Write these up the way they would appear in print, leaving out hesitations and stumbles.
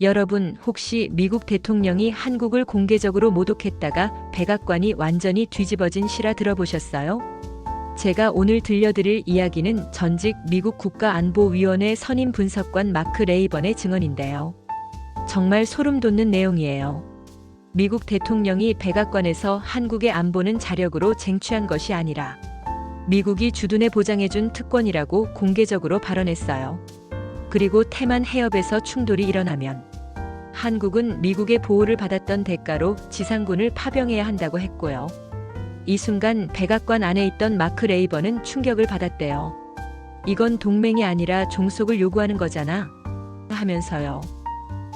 여러분, 혹시 미국 대통령이 한국을 공개적으로 모독했다가 백악관이 완전히 뒤집어진 실화 들어보셨어요? 제가 오늘 들려드릴 이야기는 전직 미국 국가안보위원회 선임 분석관 마크 레이번의 증언인데요. 정말 소름 돋는 내용이에요. 미국 대통령이 백악관에서 한국의 안보는 자력으로 쟁취한 것이 아니라 미국이 주둔해 보장해준 특권이라고 공개적으로 발언했어요. 그리고 태만 해협에서 충돌이 일어나면 한국은 미국의 보호를 받았던 대가로 지상군을 파병해야 한다고 했고요. 이 순간 백악관 안에 있던 마크 레이번은 충격을 받았대요. 이건 동맹이 아니라 종속을 요구하는 거잖아 하면서요.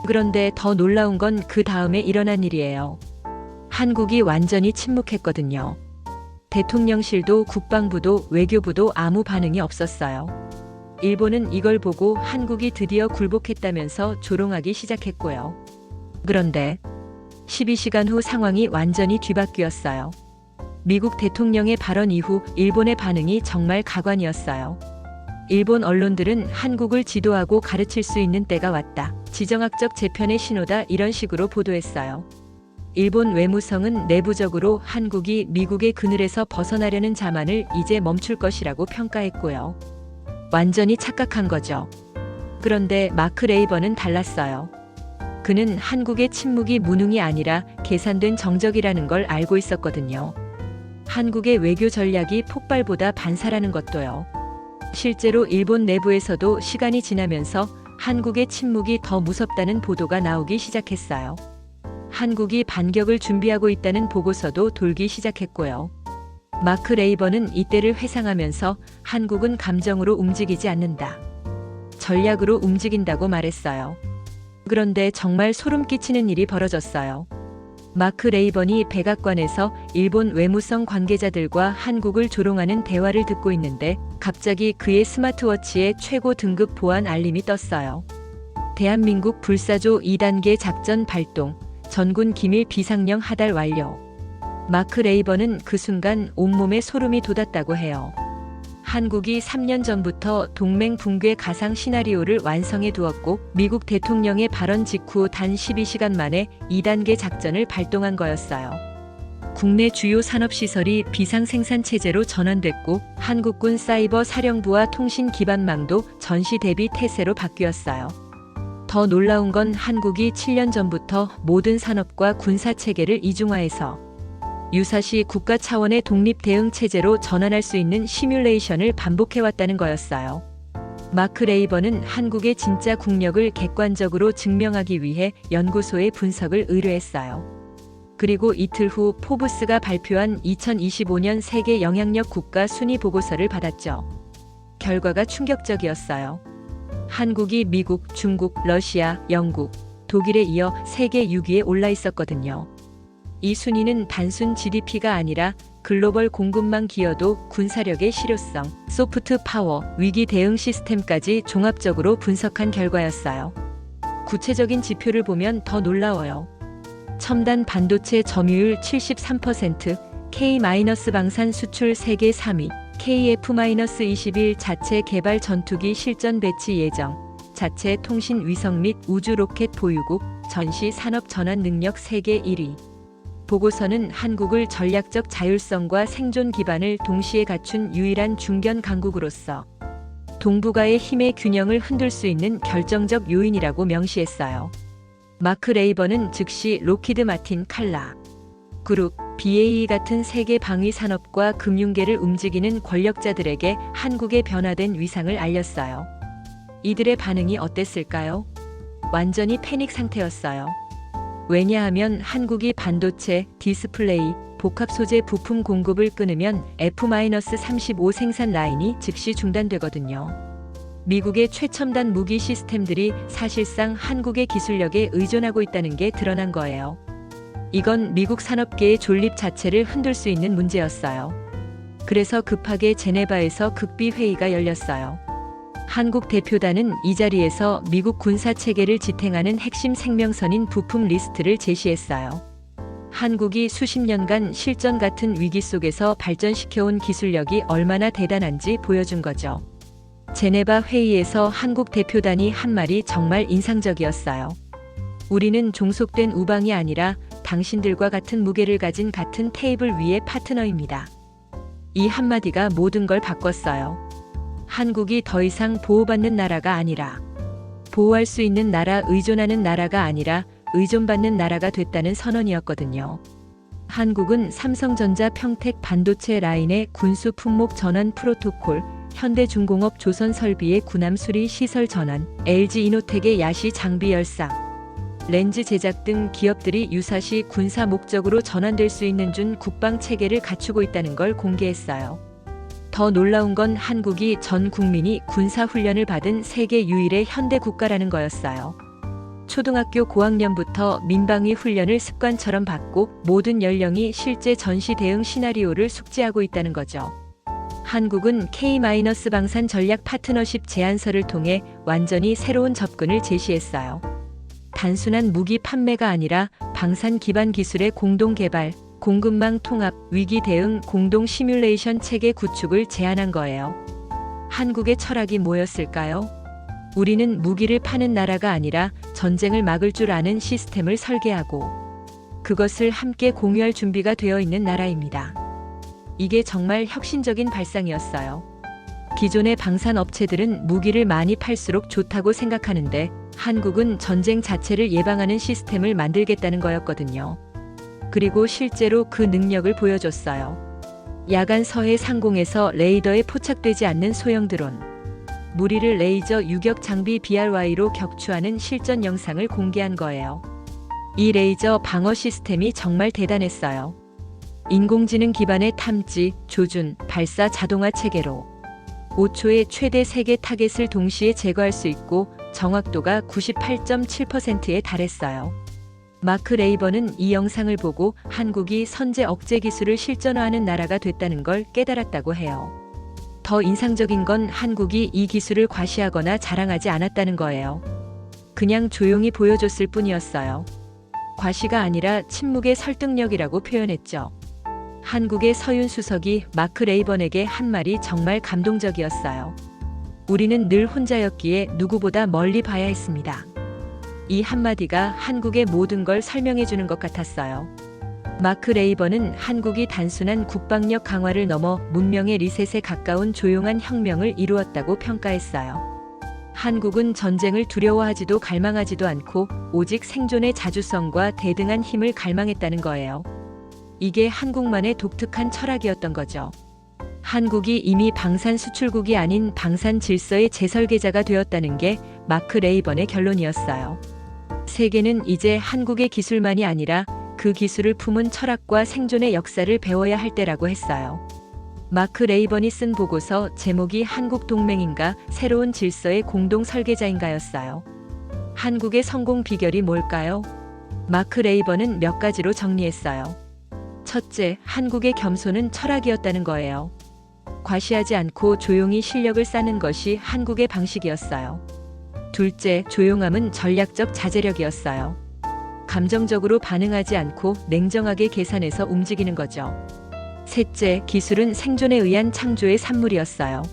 그런데 더 놀라운 건 그 다음에 일어난 일이에요. 한국이 완전히 침묵했거든요. 대통령실도 국방부도 외교부도 아무 반응이 없었어요. 일본은 이걸 보고 한국이 드디어 굴복했다면서 조롱하기 시작했고요. 그런데 12시간 후 상황이 완전히 뒤바뀌었어요. 미국 대통령의 발언 이후 일본의 반응이 정말 가관이었어요. 일본 언론들은 한국을 지도하고 가르칠 수 있는 때가 왔다. 지정학적 재편의 신호다, 이런 식으로 보도했어요. 일본 외무성은 내부적으로 한국이 미국의 그늘에서 벗어나려는 자만을 이제 멈출 것이라고 평가했고요. 완전히 착각한 거죠. 그런데 마크 레이번은 달랐어요. 그는 한국의 침묵이 무능이 아니라 계산된 정적이라는 걸 알고 있었거든요. 한국의 외교 전략이 폭발보다 반사라는 것도요. 실제로 일본 내부에서도 시간이 지나면서 한국의 침묵이 더 무섭다는 보도가 나오기 시작했어요. 한국이 반격을 준비하고 있다는 보고서도 돌기 시작했고요. 마크 레이번은 이때를 회상하면서 한국은 감정으로 움직이지 않는다. 전략으로 움직인다고 말했어요. 그런데 정말 소름 끼치는 일이 벌어졌어요. 마크 레이번이 백악관에서 일본 외무성 관계자들과 한국을 조롱하는 대화를 듣고 있는데 갑자기 그의 스마트워치에 최고 등급 보안 알림이 떴어요. 대한민국 불사조 2단계 작전 발동, 전군 기밀 비상령 하달 완료. 마크 레이번은 그 순간 온몸에 소름이 돋았다고 해요. 한국이 3년 전부터 동맹 붕괴 가상 시나리오를 완성해 두었고 미국 대통령의 발언 직후 단 12시간 만에 2단계 작전을 발동한 거였어요. 국내 주요 산업시설이 비상생산체제로 전환됐고 한국군 사이버 사령부와 통신 기반망도 전시 대비 태세로 바뀌었어요. 더 놀라운 건 한국이 7년 전부터 모든 산업과 군사체계를 이중화해서 유사시 국가 차원의 독립 대응 체제로 전환할 수 있는 시뮬레이션을 반복해왔다는 거였어요. 마크 레이번은 한국의 진짜 국력을 객관적으로 증명하기 위해 연구소의 분석을 의뢰했어요. 그리고 이틀 후 포브스가 발표한 2025년 세계 영향력 국가 순위 보고서를 받았죠. 결과가 충격적이었어요. 한국이 미국, 중국, 러시아, 영국, 독일에 이어 세계 6위에 올라 있었거든요. 이 순위는 단순 GDP가 아니라 글로벌 공급망 기여도, 군사력의 실효성, 소프트 파워, 위기 대응 시스템까지 종합적으로 분석한 결과였어요. 구체적인 지표를 보면 더 놀라워요. 첨단 반도체 점유율 73%, K-방산 수출 세계 3위, KF-21 자체 개발 전투기 실전 배치 예정, 자체 통신 위성 및 우주 로켓 보유국, 전시 산업 전환 능력 세계 1위. 보고서는 한국을 전략적 자율성과 생존 기반을 동시에 갖춘 유일한 중견 강국으로서 동북아의 힘의 균형을 흔들 수 있는 결정적 요인이라고 명시했어요. 마크 레이번은 즉시 로키드 마틴 칼라 그룹, BAE 같은 세계 방위 산업과 금융계를 움직이는 권력자들에게 한국의 변화된 위상을 알렸어요. 이들의 반응이 어땠을까요? 완전히 패닉 상태였어요. 왜냐하면 한국이 반도체, 디스플레이, 복합 소재 부품 공급을 끊으면 F-35 생산 라인이 즉시 중단되거든요. 미국의 최첨단 무기 시스템들이 사실상 한국의 기술력에 의존하고 있다는 게 드러난 거예요. 이건 미국 산업계의 존립 자체를 흔들 수 있는 문제였어요. 그래서 급하게 제네바에서 극비 회의가 열렸어요. 한국 대표단은 이 자리에서 미국 군사체계를 지탱하는 핵심 생명선인 부품 리스트를 제시했어요. 한국이 수십 년간 실전 같은 위기 속에서 발전시켜온 기술력이 얼마나 대단한지 보여준 거죠. 제네바 회의에서 한국 대표단이 한 말이 정말 인상적이었어요. 우리는 종속된 우방이 아니라 당신들과 같은 무게를 가진 같은 테이블 위의 파트너입니다. 이 한마디가 모든 걸 바꿨어요. 한국이 더 이상 보호받는 나라가 아니라, 보호할 수 있는 나라, 의존하는 나라가 아니라 의존받는 나라가 됐다는 선언이었거든요. 한국은 삼성전자 평택 반도체 라인의 군수 품목 전환 프로토콜, 현대중공업 조선설비의 군함 수리 시설 전환, LG이노텍의 야시 장비 열상, 렌즈 제작 등 기업들이 유사시 군사 목적으로 전환될 수 있는 준 국방 체계를 갖추고 있다는 걸 공개했어요. 더 놀라운 건 한국이 전 국민이 군사 훈련을 받은 세계 유일의 현대 국가라는 거였어요. 초등학교 고학년부터 민방위 훈련을 습관처럼 받고 모든 연령이 실제 전시 대응 시나리오를 숙지하고 있다는 거죠. 한국은 K-방산 전략 파트너십 제안서를 통해 완전히 새로운 접근을 제시했어요. 단순한 무기 판매가 아니라 방산 기반 기술의 공동 개발, 공급망 통합, 위기 대응 공동 시뮬레이션 체계 구축을 제안한 거예요. 한국의 철학이 뭐였을까요? 우리는 무기를 파는 나라가 아니라 전쟁을 막을 줄 아는 시스템을 설계하고 그것을 함께 공유할 준비가 되어 있는 나라입니다. 이게 정말 혁신적인 발상이었어요. 기존의 방산 업체들은 무기를 많이 팔수록 좋다고 생각하는데 한국은 전쟁 자체를 예방하는 시스템을 만들겠다는 거였거든요. 그리고 실제로 그 능력을 보여줬어요. 야간 서해 상공에서 레이더에 포착되지 않는 소형 드론, 무리를 레이저 유격 장비 BRY로 격추하는 실전 영상을 공개한 거예요. 이 레이저 방어 시스템이 정말 대단했어요. 인공지능 기반의 탐지, 조준, 발사 자동화 체계로 5초에 최대 3개 타겟을 동시에 제거할 수 있고 정확도가 98.7%에 달했어요. 마크 레이번은 이 영상을 보고 한국이 선제 억제 기술을 실전화하는 나라가 됐다는 걸 깨달았다고 해요. 더 인상적인 건 한국이 이 기술을 과시하거나 자랑하지 않았다는 거예요. 그냥 조용히 보여줬을 뿐이었어요. 과시가 아니라 침묵의 설득력이라고 표현했죠. 한국의 서윤 수석이 마크 레이번에게 한 말이 정말 감동적이었어요. 우리는 늘 혼자였기에 누구보다 멀리 봐야 했습니다. 이 한마디가 한국의 모든 걸 설명해 주는 것 같았어요. 마크 레이번은 한국이 단순한 국방력 강화를 넘어 문명의 리셋에 가까운 조용한 혁명을 이루었다고 평가했어요. 한국은 전쟁을 두려워하지도 갈망하지도 않고 오직 생존의 자주성과 대등한 힘을 갈망했다는 거예요. 이게 한국만의 독특한 철학이었던 거죠. 한국이 이미 방산 수출국이 아닌 방산 질서의 재설계자가 되었다는 게 마크 레이번의 결론이었어요. 세계는 이제 한국의 기술만이 아니라 그 기술을 품은 철학과 생존의 역사를 배워야 할 때라고 했어요. 마크 레이번이 쓴 보고서 제목이 한국 동맹인가 새로운 질서의 공동 설계자인가였어요. 한국의 성공 비결이 뭘까요? 마크 레이번은 몇 가지로 정리했어요. 첫째, 한국의 겸손은 철학이었다는 거예요. 과시하지 않고 조용히 실력을 쌓는 것이 한국의 방식이었어요. 둘째, 조용함은 전략적 자제력이었어요. 감정적으로 반응하지 않고 냉정하게 계산해서 움직이는 거죠. 셋째, 기술은 생존에 의한 창조의 산물이었어요.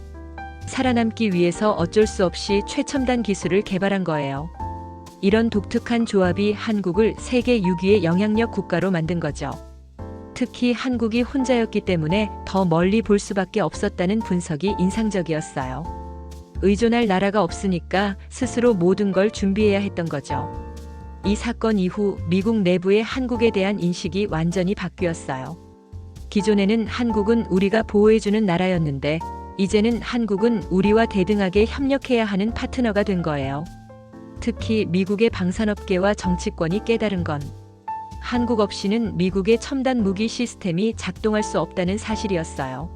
살아남기 위해서 어쩔 수 없이 최첨단 기술을 개발한 거예요. 이런 독특한 조합이 한국을 세계 6위의 영향력 국가로 만든 거죠. 특히 한국이 혼자였기 때문에 더 멀리 볼 수밖에 없었다는 분석이 인상적이었어요. 의존할 나라가 없으니까 스스로 모든 걸 준비해야 했던 거죠. 이 사건 이후 미국 내부의 한국에 대한 인식이 완전히 바뀌었어요. 기존에는 한국은 우리가 보호해주는 나라였는데 이제는 한국은 우리와 대등하게 협력해야 하는 파트너가 된 거예요. 특히 미국의 방산업계와 정치권이 깨달은 건 한국 없이는 미국의 첨단 무기 시스템이 작동할 수 없다는 사실이었어요.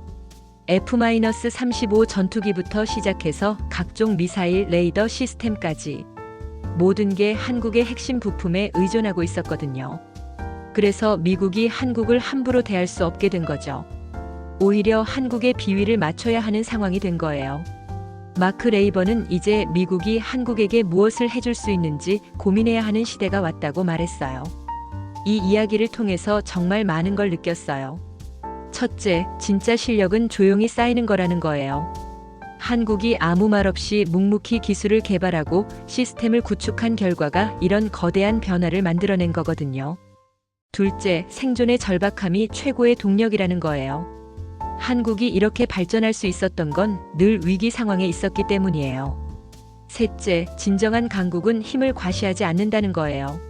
F-35 전투기부터 시작해서 각종 미사일, 레이더 시스템까지 모든 게 한국의 핵심 부품에 의존하고 있었거든요. 그래서 미국이 한국을 함부로 대할 수 없게 된 거죠. 오히려 한국의 비위를 맞춰야 하는 상황이 된 거예요. 마크 레이번은 이제 미국이 한국에게 무엇을 해줄 수 있는지 고민해야 하는 시대가 왔다고 말했어요. 이 이야기를 통해서 정말 많은 걸 느꼈어요. 첫째, 진짜 실력은 조용히 쌓이는 거라는 거예요. 한국이 아무 말 없이 묵묵히 기술을 개발하고 시스템을 구축한 결과가 이런 거대한 변화를 만들어낸 거거든요. 둘째, 생존의 절박함이 최고의 동력이라는 거예요. 한국이 이렇게 발전할 수 있었던 건 늘 위기 상황에 있었기 때문이에요. 셋째, 진정한 강국은 힘을 과시하지 않는다는 거예요.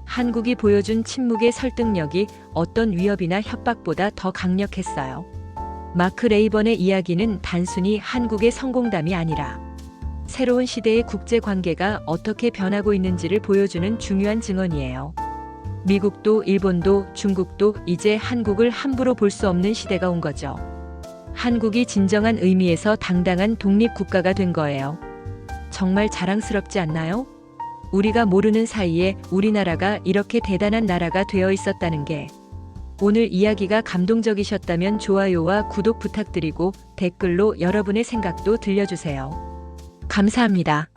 한국이 보여준 침묵의 설득력이 어떤 위협이나 협박보다 더 강력했어요. 마크 레이번의 이야기는 단순히 한국의 성공담이 아니라 새로운 시대의 국제 관계가 어떻게 변하고 있는지를 보여주는 중요한 증언이에요. 미국도 일본도 중국도 이제 한국을 함부로 볼 수 없는 시대가 온 거죠. 한국이 진정한 의미에서 당당한 독립국가가 된 거예요. 정말 자랑스럽지 않나요? 우리가 모르는 사이에 우리나라가 이렇게 대단한 나라가 되어 있었다는 게. 오늘 이야기가 감동적이셨다면 좋아요와 구독 부탁드리고 댓글로 여러분의 생각도 들려주세요. 감사합니다.